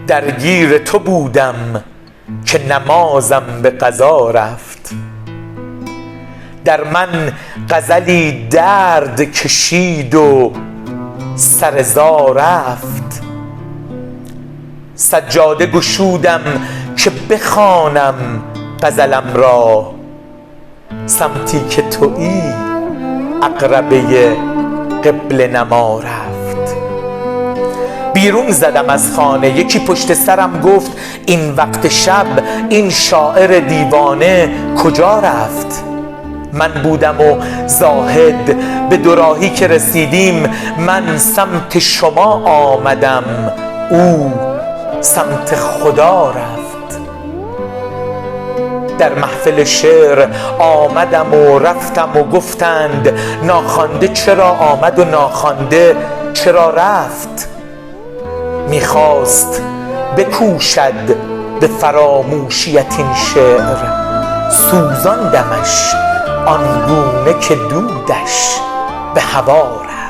درگیر تو بودم که نمازم به قضا رفت. در من غزلی درد کشید و سر زا رفت. سجاده گشودم که بخوانم غزلم را، سمتی که تویی عقربه قبله نما رفت. بیرون زدم از خانه، یکی پشت سرم گفت این وقت شب این شاعر دیوانه کجا رفت؟ من بودم و زاهد به دوراهی که رسیدیم، من سمت شما آمدم، او سمت خدا رفت. در محفل شعر آمدم و رفتم و گفتند ناخوانده چرا آمد و ناخوانده چرا رفت؟ میخواست بکوشد به فراموشیت این شعر، سوزاندمش آنگونه که دودش به هوا رفت.